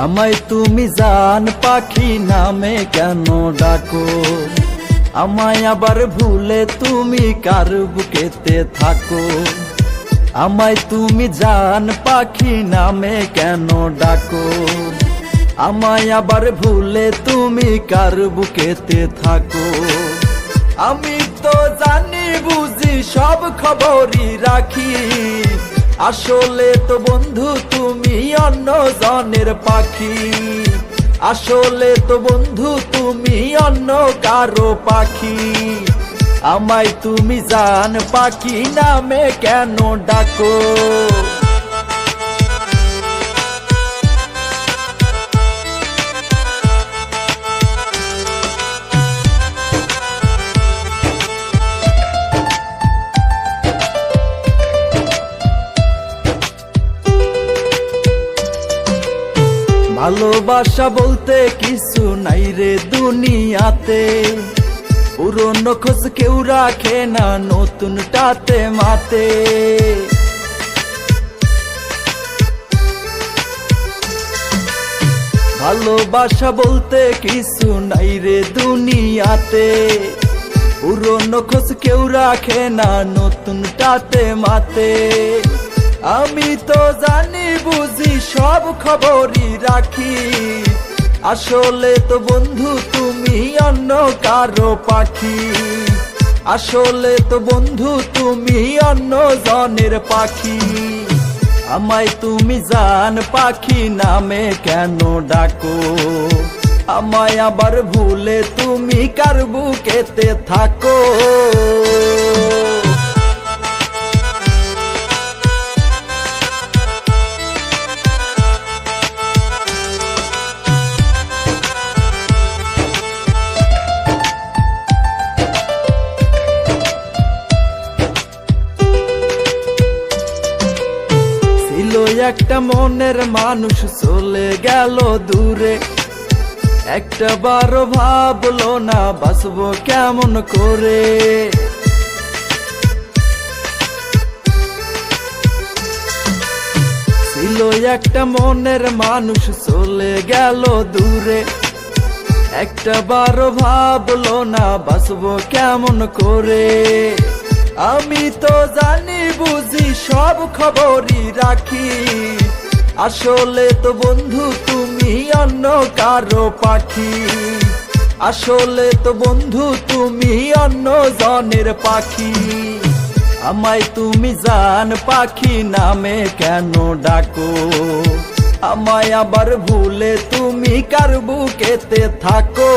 আমায় তুমি জান পাখি নামে কেন ডাকো, আমায় আবার ভুলে তুমি কার বুকেতে থাকো। আমায় তুমি জান পাখি নামে কেন ডাকো, আমায় আবার ভুলে তুমি কার বুকেতে থাকো। আমি তো জানি বুঝি সব খবরই রাখি, আসলে তো বন্ধু তুমি অন্য জনের পাখি। আসলে তো বন্ধু তুমি অন্য কারো পাখি। আমায় তুমি জান পাখি নামে কেন ডাকো। ভালোবাসা বলতে কিছু নাই রে দুনিয়াতে, পুরনো খোঁজ কেউ রাখে না নতুনটাতে মাতে। ভালোবাসা বলতে কিছু নাই রে দুনিয়াতে, পুরনো খোঁজ কেউ রাখে না নতুনটাতে মাতে। আমি তো জানি বুঝি সব খবরই রাখি, আসলে তো বন্ধু তুমি অন্য কারো পাখি। আসলে তো বন্ধু তুমি অন্য জনের পাখি। আমায় তুমি জান পাখি নামে কেন ডাকো, আমায় আবার ভুলে তুমি কার বুকেতে থাকো। একটা মনের মানুষ চলে গেল দূরে, একটা বারো ভাবলো না বাঁচবো কেমন করে। ছিল একটা মনের মানুষ চলে গেল দূরে, একটা বারো ভাবলো না বাঁচবো কেমন করে। আমি তো জানি বুঝি সব খবরই রাখি, আসলে তো বন্ধু তুমি অন্য কারো পাখি। আসলে তো বন্ধু তুমি অন্য জনের পাখি। আমায় তুমি জান পাখি নামে কেন ডাকো, আমায় আবার ভুলে তুমি কার বুকেতে থাকো।